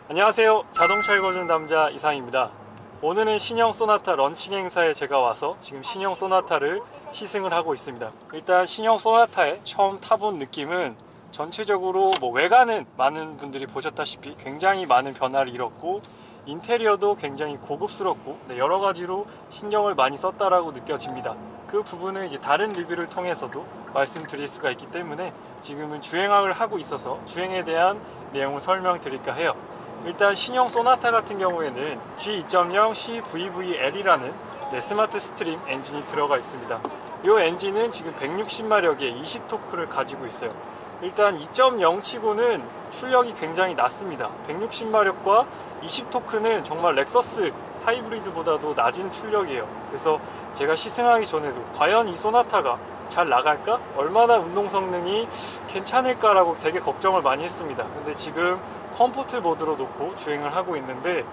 안녕하세요. 자동차 읽어주는 남자 이상입니다. 오늘은 신형 소나타 런칭 행사에 제가 와서 지금 신형 소나타를 시승을 하고 있습니다. 일단 신형 소나타에 처음 타본 느낌은 전체적으로 외관은 많은 분들이 보셨다시피 굉장히 많은 변화를 이뤘고 인테리어도 굉장히 고급스럽고 여러 가지로 신경을 많이 썼다라고 느껴집니다. 그 부분은 이제 다른 리뷰를 통해서도 말씀드릴 수가 있기 때문에 지금은 주행을 하고 있어서 주행에 대한 내용을 설명드릴까 해요. 일단 신형 소나타 같은 경우에는 G2.0 CVVL이라는 스마트 스트림 엔진이 들어가 있습니다. 이 엔진은 지금 160마력의 20토크를 가지고 있어요. 일단 2.0 치고는 출력이 굉장히 낮습니다. 160마력과 20토크는 정말 렉서스 하이브리드보다도 낮은 출력이에요. 그래서 제가 시승하기 전에도 과연 이 소나타가 잘 나갈까? 얼마나 운동 성능이 괜찮을까라고 되게 걱정을 많이 했습니다. 근데 지금 컴포트 모드로 놓고 주행을 하고 있는데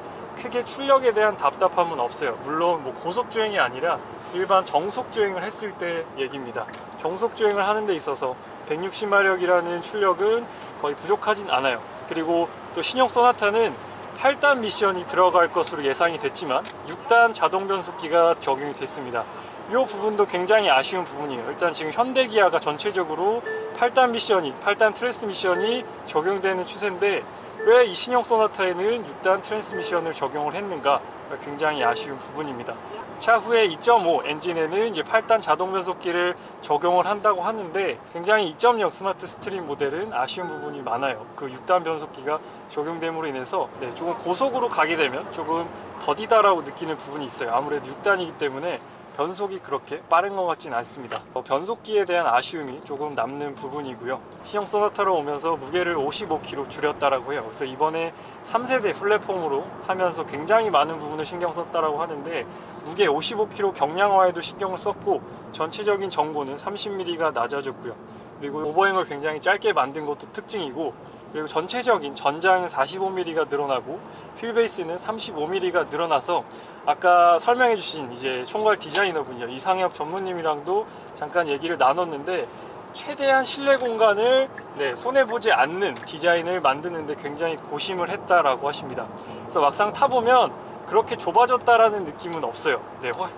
크게 출력에 대한 답답함은 없어요. 물론 고속 주행이 아니라 일반 정속 주행을 했을 때 얘기입니다. 정속 주행을 하는 데 있어서 160마력이라는 출력은 거의 부족하진 않아요. 그리고 또 신형 소나타는 8단 미션이 들어갈 것으로 예상이 됐지만 6단 자동 변속기가 적용이 됐습니다. 이 부분도 굉장히 아쉬운 부분이에요. 일단 지금 현대기아가 전체적으로 8단 트랜스미션이 적용되는 추세인데 왜 이 신형 소나타에는 6단 트랜스미션을 적용을 했는가 굉장히 아쉬운 부분입니다. 차후에 2.5 엔진에는 이제 8단 자동 변속기를 적용을 한다고 하는데 굉장히 2.0 스마트 스트림 모델은 아쉬운 부분이 많아요. 그 6단 변속기가 적용됨으로 인해서 조금 고속으로 가게 되면 조금 더디다라고 느끼는 부분이 있어요. 아무래도 6단이기 때문에 변속이 그렇게 빠른 것 같진 않습니다. 변속기에 대한 아쉬움이 조금 남는 부분이고요. 신형 소나타로 오면서 무게를 55kg 줄였다라고 해요. 그래서 이번에 3세대 플랫폼으로 하면서 굉장히 많은 부분을 신경 썼다라고 하는데 무게 55kg 경량화에도 신경을 썼고 전체적인 전고는 30mm가 낮아졌고요. 그리고 오버행을 굉장히 짧게 만든 것도 특징이고 그리고 전체적인 전장은 45mm가 늘어나고 휠베이스는 35mm가 늘어나서 아까 설명해 주신 이제 총괄 디자이너분이요 이상엽 전무님이랑도 잠깐 얘기를 나눴는데 최대한 실내 공간을 손해보지 않는 디자인을 만드는데 굉장히 고심을 했다라고 하십니다. 그래서 막상 타보면 그렇게 좁아졌다라는 느낌은 없어요.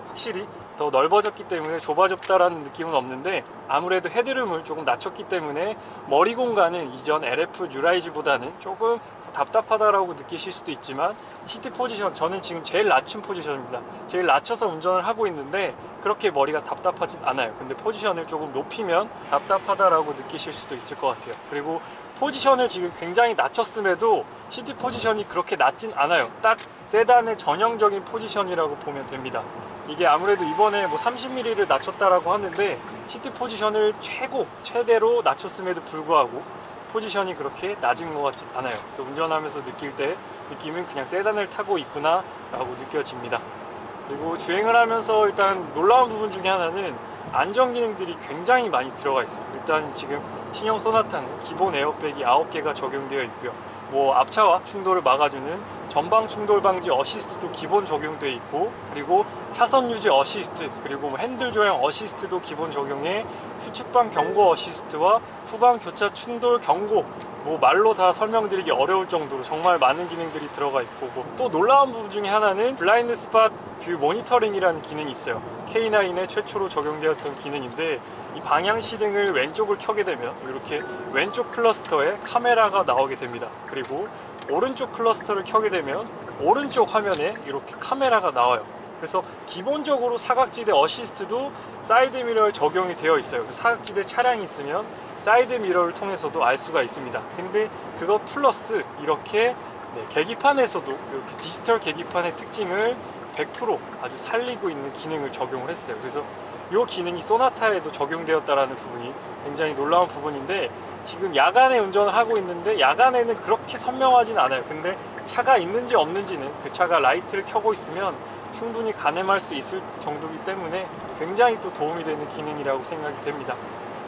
확실히 더 넓어졌기 때문에 좁아졌다라는 느낌은 없는데 아무래도 헤드룸을 조금 낮췄기 때문에 머리 공간은 이전 LF 뉴라이즈보다는 조금 더 답답하다라고 느끼실 수도 있지만 시트 포지션, 저는 지금 제일 낮춘 포지션입니다. 제일 낮춰서 운전을 하고 있는데 그렇게 머리가 답답하진 않아요. 근데 포지션을 조금 높이면 답답하다라고 느끼실 수도 있을 것 같아요. 그리고 포지션을 지금 굉장히 낮췄음에도 시트 포지션이 그렇게 낮진 않아요. 딱 세단의 전형적인 포지션이라고 보면 됩니다. 이게 아무래도 이번에 30mm를 낮췄다라고 하는데 시트 포지션을 최대로 낮췄음에도 불구하고 포지션이 그렇게 낮은 것 같지 않아요. 그래서 운전하면서 느낄 때 느낌은 그냥 세단을 타고 있구나 라고 느껴집니다. 그리고 주행을 하면서 일단 놀라운 부분 중에 하나는 안전 기능들이 굉장히 많이 들어가 있어요. 일단 지금 신형 소나타는 기본 에어백이 9개가 적용되어 있고요. 앞차와 충돌을 막아주는 전방 충돌 방지 어시스트도 기본 적용되어 있고 그리고 차선 유지 어시스트 그리고 핸들 조향 어시스트도 기본 적용해 후측방 경고 어시스트와 후방 교차 충돌 경고 말로 다 설명드리기 어려울 정도로 정말 많은 기능들이 들어가 있고 또 놀라운 부분 중에 하나는 블라인드 스팟 뷰 모니터링이라는 기능이 있어요. K9에 최초로 적용되었던 기능인데 이 방향 시등을 왼쪽을 켜게 되면 이렇게 왼쪽 클러스터에 카메라가 나오게 됩니다. 그리고 오른쪽 클러스터를 켜게 되면 오른쪽 화면에 이렇게 카메라가 나와요. 그래서 기본적으로 사각지대 어시스트도 사이드 미러에 적용이 되어 있어요. 사각지대 차량이 있으면 사이드 미러를 통해서도 알 수가 있습니다. 근데 그거 플러스 이렇게 계기판에서도 이렇게 디지털 계기판의 특징을 100% 아주 살리고 있는 기능을 적용을 했어요. 그래서 이 기능이 소나타에도 적용되었다라는 부분이 굉장히 놀라운 부분인데 지금 야간에 운전을 하고 있는데 야간에는 그렇게 선명하진 않아요. 근데 차가 있는지 없는지는 그 차가 라이트를 켜고 있으면 충분히 가늠할 수 있을 정도이기 때문에 굉장히 또 도움이 되는 기능이라고 생각이 됩니다.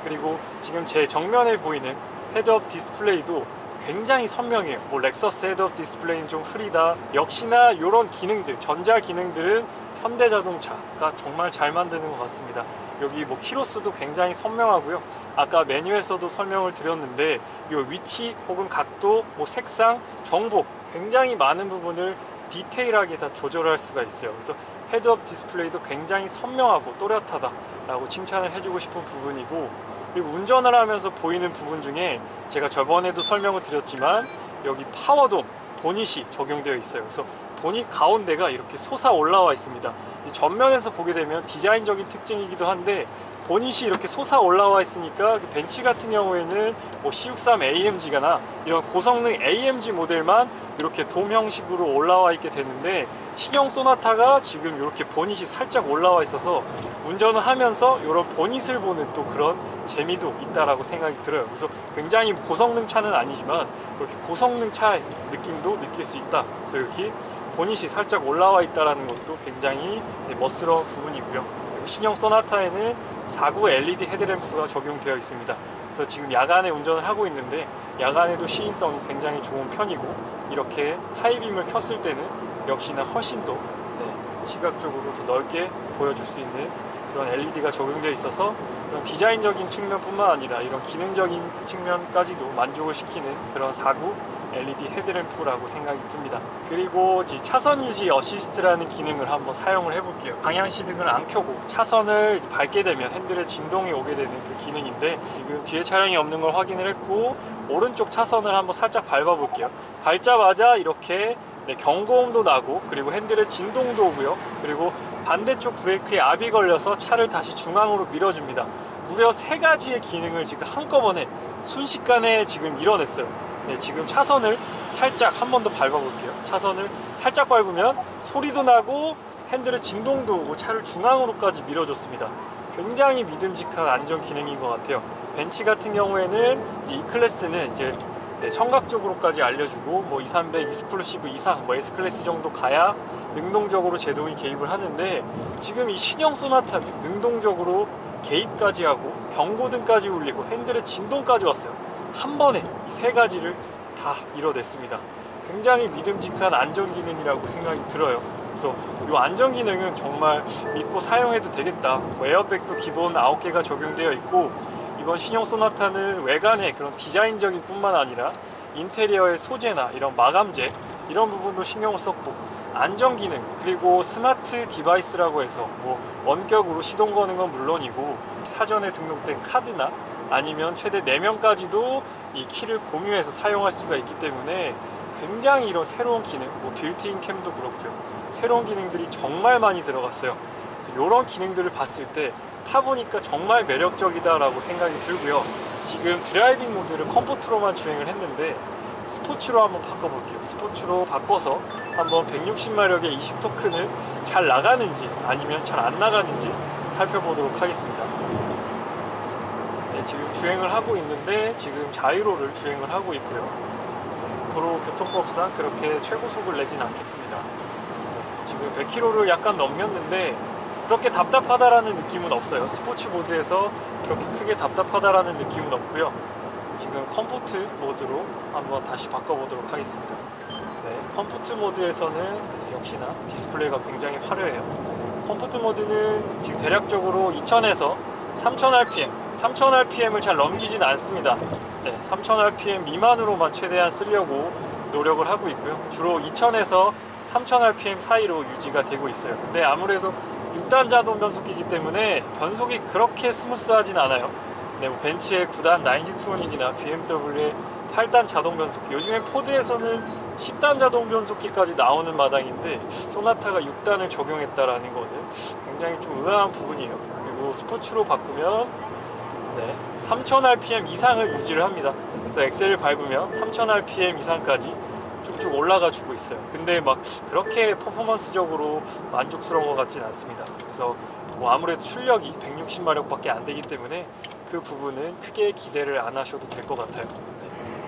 그리고 지금 제 정면에 보이는 헤드업 디스플레이도 굉장히 선명해요. 렉서스 헤드업 디스플레이는 좀 흐리다. 역시나 이런 기능들, 전자 기능들은 현대자동차가 정말 잘 만드는 것 같습니다. 여기 키로수도 굉장히 선명하고요. 아까 메뉴에서도 설명을 드렸는데 이 위치 혹은 각도, 색상, 정보 굉장히 많은 부분을 디테일하게 다 조절할 수가 있어요. 그래서 헤드업 디스플레이도 굉장히 선명하고 또렷하다라고 칭찬을 해주고 싶은 부분이고, 그리고 운전을 하면서 보이는 부분 중에 제가 저번에도 설명을 드렸지만 여기 파워돔 보닛이 적용되어 있어요. 그래서 보닛 가운데가 이렇게 솟아 올라와 있습니다. 전면에서 보게 되면 디자인적인 특징이기도 한데 보닛이 이렇게 솟아 올라와 있으니까 벤츠 같은 경우에는 뭐 C63 AMG나 이런 고성능 AMG 모델만 이렇게 돔 형식으로 올라와 있게 되는데, 신형 소나타가 지금 이렇게 보닛이 살짝 올라와 있어서 운전을 하면서 이런 보닛을 보는 또 그런 재미도 있다라고 생각이 들어요. 그래서 굉장히 고성능 차는 아니지만 그렇게 고성능 차의 느낌도 느낄 수 있다. 그래서 이렇게 보닛이 살짝 올라와 있다는 것도 굉장히 멋스러운 부분이고요. 그리고 신형 소나타에는 4구 LED 헤드램프가 적용되어 있습니다. 그래서 지금 야간에 운전을 하고 있는데 야간에도 시인성이 굉장히 좋은 편이고, 이렇게 하이빔을 켰을 때는 역시나 훨씬 더 시각적으로 더 넓게 보여줄 수 있는 그런 LED가 적용되어 있어서 그런 디자인적인 측면뿐만 아니라 이런 기능적인 측면까지도 만족을 시키는 그런 4구 LED 헤드램프라고 생각이 듭니다. 그리고 차선 유지 어시스트라는 기능을 한번 사용을 해볼게요. 방향 시등을 안 켜고 차선을 밟게 되면 핸들에 진동이 오게 되는 그 기능인데, 지금 뒤에 차량이 없는 걸 확인을 했고 오른쪽 차선을 한번 살짝 밟아볼게요. 밟자마자 이렇게 경고음도 나고, 그리고 핸들에 진동도 오고요. 그리고 반대쪽 브레이크에 압이 걸려서 차를 다시 중앙으로 밀어줍니다. 무려 3가지의 기능을 지금 한꺼번에 순식간에 지금 이뤄냈어요. 지금 차선을 살짝 한 번 더 밟아볼게요. 차선을 살짝 밟으면 소리도 나고 핸들에 진동도 오고 차를 중앙으로까지 밀어줬습니다. 굉장히 믿음직한 안전 기능인 것 같아요. 벤츠 같은 경우에는 이 클래스는 이제 청각적으로까지 알려주고 뭐 2300 익스클루시브 이상 뭐 S클래스 정도 가야 능동적으로 제동이 개입을 하는데, 지금 이 신형 소나타는 능동적으로 개입까지 하고 경고등까지 울리고 핸들에 진동까지 왔어요. 한 번에 이 3가지를 다 이뤄냈습니다. 굉장히 믿음직한 안전 기능이라고 생각이 들어요. 그래서 이 안전 기능은 정말 믿고 사용해도 되겠다. 에어백도 기본 9개가 적용되어 있고, 이번 신형 소나타는 외관의 그런 디자인적인 뿐만 아니라 인테리어의 소재나 이런 마감재 이런 부분도 신경을 썼고, 안전 기능 그리고 스마트 디바이스라고 해서 뭐 원격으로 시동 거는 건 물론이고 사전에 등록된 카드나 아니면 최대 4명까지도 이 키를 공유해서 사용할 수가 있기 때문에 굉장히 이런 새로운 기능, 뭐 빌트인 캠도 그렇고요, 새로운 기능들이 정말 많이 들어갔어요. 그래서 이런 기능들을 봤을 때 타보니까 정말 매력적이다 라고 생각이 들고요. 지금 드라이빙 모드를 컴포트로만 주행을 했는데 스포츠로 한번 바꿔볼게요. 스포츠로 바꿔서 한번 160마력의 20토크는 잘 나가는지 아니면 잘 안 나가는지 살펴보도록 하겠습니다. 지금 주행을 하고 있는데 지금 자이로를 주행을 하고 있고요. 도로교통법상 그렇게 최고속을 내진 않겠습니다. 지금 100km를 약간 넘겼는데 그렇게 답답하다라는 느낌은 없어요. 스포츠 모드에서 그렇게 크게 답답하다라는 느낌은 없고요. 지금 컴포트 모드로 한번 다시 바꿔보도록 하겠습니다. 컴포트 모드에서는 역시나 디스플레이가 굉장히 화려해요. 컴포트 모드는 지금 대략적으로 2000에서 3000rpm, 3000rpm을 잘 넘기진 않습니다. 3000rpm 미만으로만 최대한 쓰려고 노력을 하고 있고요. 주로 2000에서 3000rpm 사이로 유지가 되고 있어요. 근데 아무래도 6단 자동 변속기이기 때문에 변속이 그렇게 스무스하진 않아요. 뭐 벤츠의 9단 90트로닉이나 BMW의 8단 자동 변속기, 요즘에 포드에서는 10단 자동 변속기까지 나오는 마당인데 소나타가 6단을 적용했다라는 거는 굉장히 좀 의아한 부분이에요. 그리고 스포츠로 바꾸면 3000rpm 이상을 유지를 합니다. 그래서 엑셀을 밟으면 3000rpm 이상까지 쭉쭉 올라가 주고 있어요. 근데 막 그렇게 퍼포먼스적으로 만족스러운 것 같진 않습니다. 그래서 뭐 아무래도 출력이 160마력밖에 안 되기 때문에 그 부분은 크게 기대를 안 하셔도 될 것 같아요.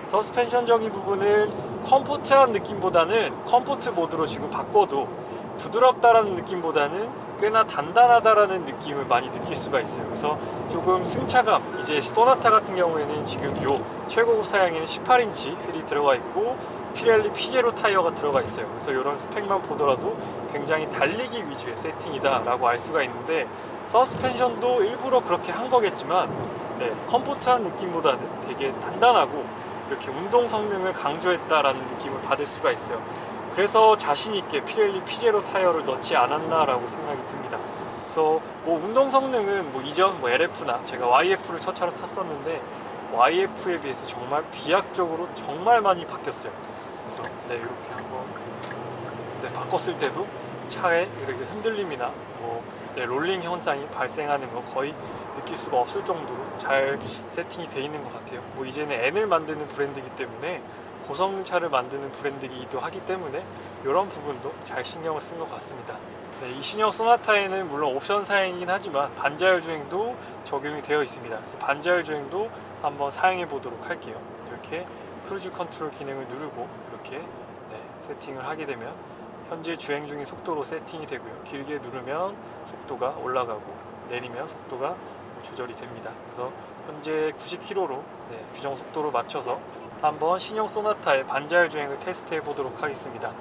서스펜션적인 부분은 컴포트한 느낌보다는 컴포트 모드로 지금 바꿔도 부드럽다라는 느낌보다는 꽤나 단단하다라는 느낌을 많이 느낄 수가 있어요. 그래서 조금 승차감, 이제 소나타 같은 경우에는 지금 요 최고급 사양에는 18인치 휠이 들어가 있고 피렐리 P0 타이어가 들어가 있어요. 그래서 이런 스펙만 보더라도 굉장히 달리기 위주의 세팅이다 라고 알 수가 있는데, 서스펜션도 일부러 그렇게 한 거겠지만 컴포트한 느낌보다는 되게 단단하고 이렇게 운동 성능을 강조했다라는 느낌을 받을 수가 있어요. 그래서 자신있게 피렐리 피제로 타이어를 넣지 않았나라고 생각이 듭니다. 그래서 뭐 운동 성능은 뭐 이전 뭐 LF나 제가 YF를 첫 차로 탔었는데 YF에 비해서 정말 비약적으로 정말 많이 바뀌었어요. 그래서 네, 이렇게 한번 바꿨을 때도 차에 이렇게 흔들림이나 뭐 롤링 현상이 발생하는 건 거의 느낄 수가 없을 정도로 잘 세팅이 되어 있는 것 같아요. 뭐 이제는 N을 만드는 브랜드이기 때문에 고성능차를 만드는 브랜드이기도 하기 때문에 이런 부분도 잘 신경을 쓴 것 같습니다. 네, 이 신형 소나타에는 물론 옵션 사양이긴 하지만 반자율 주행도 적용이 되어 있습니다. 그래서 반자율 주행도 한번 사용해 보도록 할게요. 이렇게 크루즈 컨트롤 기능을 누르고 이렇게 세팅을 하게 되면 현재 주행 중인 속도로 세팅이 되고요. 길게 누르면 속도가 올라가고 내리면 속도가 조절이 됩니다. 그래서 현재 90km로 규정 속도로 맞춰서 한번 신형 소나타의 반자율 주행을 테스트해 보도록 하겠습니다.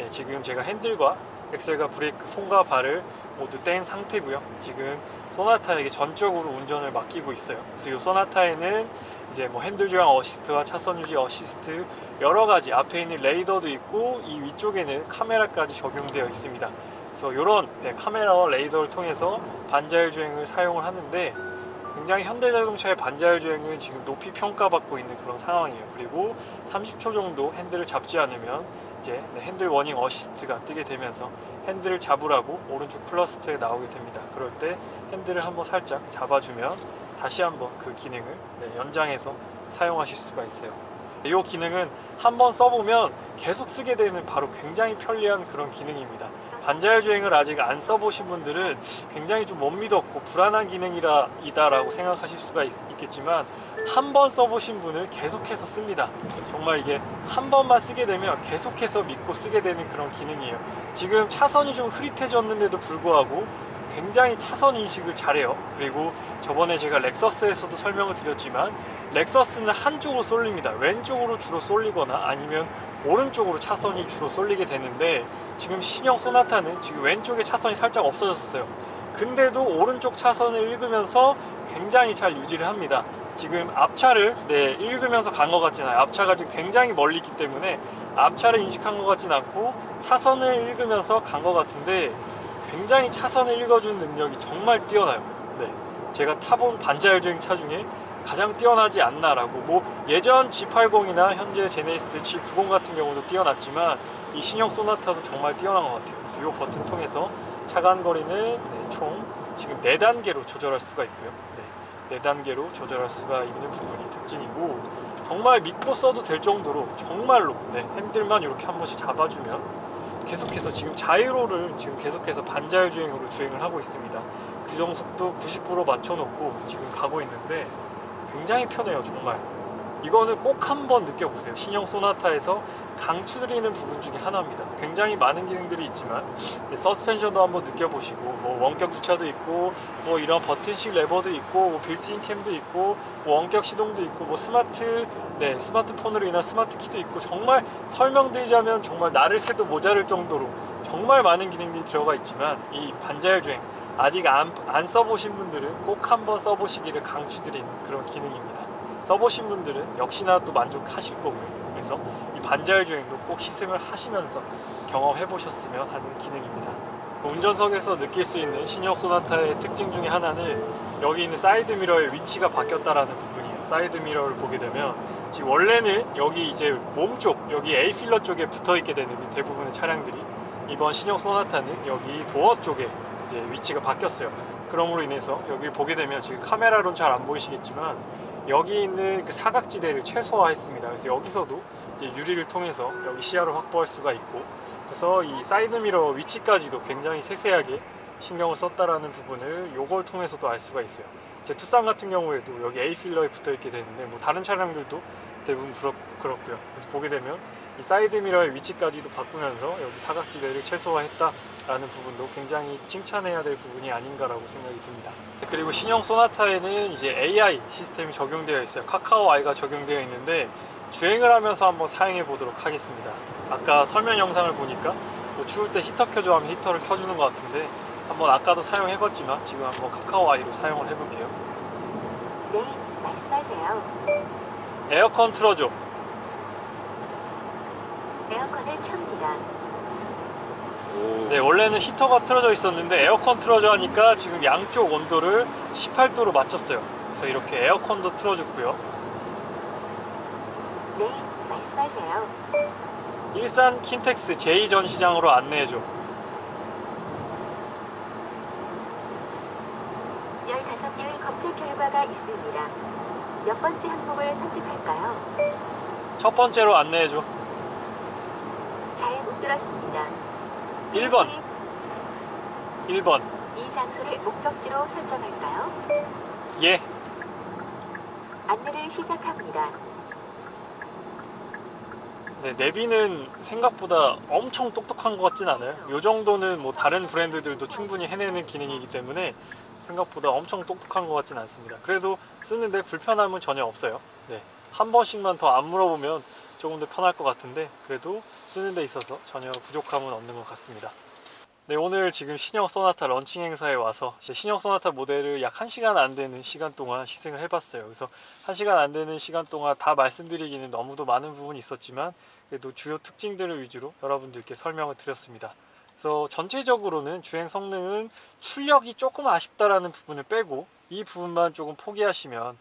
지금 제가 핸들과 엑셀과 브레이크, 손과 발을 모두 뗀 상태고요. 지금 소나타에게 전적으로 운전을 맡기고 있어요. 그래서 이 소나타에는 이제 뭐 핸들 조향 어시스트와 차선 유지 어시스트 여러 가지 앞에 있는 레이더도 있고 이 위쪽에는 카메라까지 적용되어 있습니다. 그래서 이런 카메라와 레이더를 통해서 반자율 주행을 사용을 하는데 굉장히 현대자동차의 반자율 주행은 지금 높이 평가받고 있는 그런 상황이에요. 그리고 30초 정도 핸들을 잡지 않으면 이제 핸들 워닝 어시스트가 뜨게 되면서 핸들을 잡으라고 오른쪽 클러스트에 나오게 됩니다. 그럴 때 핸들을 한번 살짝 잡아주면 다시 한번 그 기능을 연장해서 사용하실 수가 있어요. 이 기능은 한번 써보면 계속 쓰게 되는 바로 굉장히 편리한 그런 기능입니다. 반자율 주행을 아직 안 써보신 분들은 굉장히 좀 못 믿었고 불안한 기능이다라고 생각하실 수가 있겠지만 한 번 써보신 분은 계속해서 씁니다. 정말 이게 한 번만 쓰게 되면 계속해서 믿고 쓰게 되는 그런 기능이에요. 지금 차선이 좀 흐릿해졌는데도 불구하고 굉장히 차선 인식을 잘해요. 그리고 저번에 제가 렉서스에서도 설명을 드렸지만 렉서스는 한쪽으로 쏠립니다. 왼쪽으로 주로 쏠리거나 아니면 오른쪽으로 차선이 주로 쏠리게 되는데 지금 신형 소나타는 지금 왼쪽에 차선이 살짝 없어졌어요. 근데도 오른쪽 차선을 읽으면서 굉장히 잘 유지를 합니다. 지금 앞차를 읽으면서 간 것 같진 않아요. 앞차가 지금 굉장히 멀리 있기 때문에 앞차를 인식한 것 같진 않고 차선을 읽으면서 간 것 같은데 굉장히 차선을 읽어주는 능력이 정말 뛰어나요. 제가 타본 반자율 주행 차 중에 가장 뛰어나지 않나라고. 뭐 예전 G80이나 현재 제네시스 G90 같은 경우도 뛰어났지만 이 신형 소나타도 정말 뛰어난 것 같아요. 그래서 이 버튼 통해서 차간 거리는 총 지금 4단계로 조절할 수가 있고요. 4단계로 조절할 수가 있는 부분이 특징이고 정말 믿고 써도 될 정도로 정말로 핸들만 이렇게 한 번씩 잡아주면 계속해서 지금 자이로를 지금 계속해서 반자율 주행으로 주행을 하고 있습니다. 규정 속도 90% 맞춰놓고 지금 가고 있는데 굉장히 편해요. 정말 이거는 꼭 한번 느껴보세요. 신형 소나타에서 강추드리는 부분 중에 하나입니다. 굉장히 많은 기능들이 있지만 서스펜션도 한번 느껴보시고 뭐 원격 주차도 있고 뭐 이런 버튼식 레버도 있고 뭐 빌트인 캠도 있고 뭐 원격 시동도 있고 뭐 스마트폰으로 인한 스마트 키도 있고 정말 설명드리자면 정말 나를 새도 모자랄 정도로 정말 많은 기능들이 들어가 있지만 이 반자율 주행 아직 안 써보신 분들은 꼭 한번 써보시기를 강추드리는 그런 기능입니다. 써보신 분들은 역시나 또 만족하실 거고요. 그래서 이 반자율 주행도 꼭 시승을 하시면서 경험해 보셨으면 하는 기능입니다. 운전석에서 느낄 수 있는 신형 소나타의 특징 중에 하나는 여기 있는 사이드 미러의 위치가 바뀌었다라는 부분이에요. 사이드 미러를 보게 되면 지금 원래는 여기 이제 몸쪽 여기 A 필러 쪽에 붙어 있게 되는데 대부분의 차량들이 이번 신형 소나타는 여기 도어 쪽에 이제 위치가 바뀌었어요. 그러므로 인해서 여기를 보게 되면 지금 카메라로는 잘 안 보이시겠지만 여기 있는 그 사각지대를 최소화했습니다. 그래서 여기서도 이제 유리를 통해서 여기 시야를 확보할 수가 있고 그래서 이 사이드미러 위치까지도 굉장히 세세하게 신경을 썼다라는 부분을 요걸 통해서도 알 수가 있어요. 제 투싼 같은 경우에도 여기 A 필러에 붙어 있게 되는데 뭐 다른 차량들도 대부분 그렇고요. 그래서 보게 되면 이 사이드미러의 위치까지도 바꾸면서 여기 사각지대를 최소화했다라는 부분도 굉장히 칭찬해야 될 부분이 아닌가라고 생각이 듭니다. 그리고 신형 소나타에는 이제 AI 시스템이 적용되어 있어요. 카카오 I가 적용되어 있는데 주행을 하면서 한번 사용해 보도록 하겠습니다. 아까 설명 영상을 보니까 뭐 추울 때 히터 켜줘 하면 히터를 켜주는 것 같은데 한번 아까도 사용해봤지만 지금 한번 카카오 I로 사용을 해볼게요. 네, 말씀하세요. 에어컨 틀어줘. 에어컨을 켭니다. 네, 원래는 히터가 틀어져 있었는데 에어컨 틀어져 하니까 지금 양쪽 온도를 18도로 맞췄어요. 그래서 이렇게 에어컨도 틀어줬고요. 네, 말씀하세요. 일산 킨텍스 제2전시장으로 안내해줘. 15개의 검색 결과가 있습니다. 몇 번째 항목을 선택할까요? 첫 번째로 안내해줘. 잘 못 들었습니다. 1번. 1번. 이 장소를 목적지로 설정할까요? 예. 안내를 시작합니다. 네, 내비는 생각보다 엄청 똑똑한 것 같진 않아요. 이 정도는 뭐 다른 브랜드들도 충분히 해내는 기능이기 때문에 생각보다 엄청 똑똑한 것 같진 않습니다. 그래도 쓰는데 불편함은 전혀 없어요. 네, 한 번씩만 더 안 물어보면 조금 더 편할 것 같은데 그래도 쓰는 데 있어서 전혀 부족함은 없는 것 같습니다. 네, 오늘 지금 신형 소나타 런칭 행사에 와서 신형 소나타 모델을 약 1시간 안 되는 시간 동안 시승을 해봤어요. 그래서 1시간 안 되는 시간 동안 다 말씀드리기는 너무도 많은 부분이 있었지만 그래도 주요 특징들을 위주로 여러분들께 설명을 드렸습니다. 그래서 전체적으로는 주행 성능은 출력이 조금 아쉽다라는 부분을 빼고 이 부분만 조금 포기하시면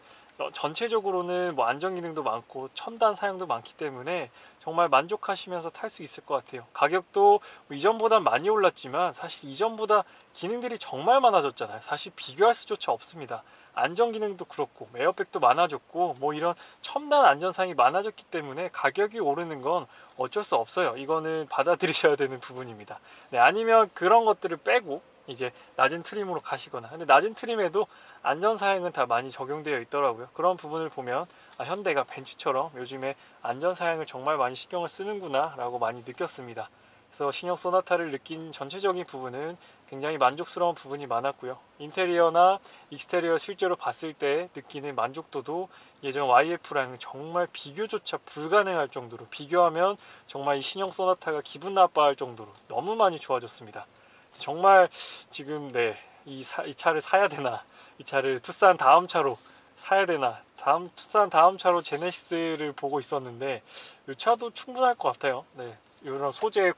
전체적으로는 뭐 안전 기능도 많고 첨단 사양도 많기 때문에 정말 만족하시면서 탈 수 있을 것 같아요. 가격도 이전보다 많이 올랐지만 사실 이전보다 기능들이 정말 많아졌잖아요. 사실 비교할 수조차 없습니다. 안전 기능도 그렇고 에어백도 많아졌고 뭐 이런 첨단 안전 사양이 많아졌기 때문에 가격이 오르는 건 어쩔 수 없어요. 이거는 받아들이셔야 되는 부분입니다. 네, 아니면 그런 것들을 빼고 이제 낮은 트림으로 가시거나, 근데 낮은 트림에도 안전사양은 다 많이 적용되어 있더라고요. 그런 부분을 보면 현대가 벤츠처럼 요즘에 안전사양을 정말 많이 신경을 쓰는구나 라고 많이 느꼈습니다. 그래서 신형 소나타를 느낀 전체적인 부분은 굉장히 만족스러운 부분이 많았고요. 인테리어나 익스테리어 실제로 봤을 때 느끼는 만족도도 예전 YF랑은 정말 비교조차 불가능할 정도로, 비교하면 정말 이 신형 소나타가 기분 나빠할 정도로 너무 많이 좋아졌습니다. 정말 지금 이 차를 사야 되나, 이 차를 투싼 다음 차로 사야 되나, 투싼 다음 차로 제네시스를 보고 있었는데 이 차도 충분할 것 같아요. 네, 이런 소재의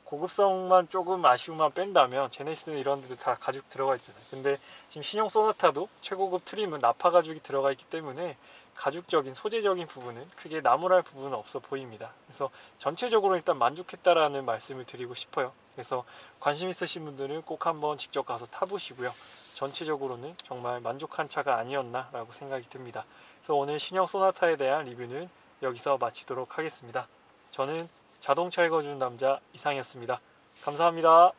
고급성만 조금 아쉬움만 뺀다면 제네시스는 이런 데도 다 가죽 들어가 있잖아요. 근데 지금 신형 소나타도 최고급 트림은 나파 가죽이 들어가 있기 때문에 가죽적인 소재적인 부분은 크게 나무랄 부분은 없어 보입니다. 그래서 전체적으로 일단 만족했다라는 말씀을 드리고 싶어요. 그래서 관심 있으신 분들은 꼭 한번 직접 가서 타보시고요. 전체적으로는 정말 만족한 차가 아니었나 라고 생각이 듭니다. 그래서 오늘 신형 소나타에 대한 리뷰는 여기서 마치도록 하겠습니다. 저는 자동차 읽어주는 남자 이상이었습니다. 감사합니다.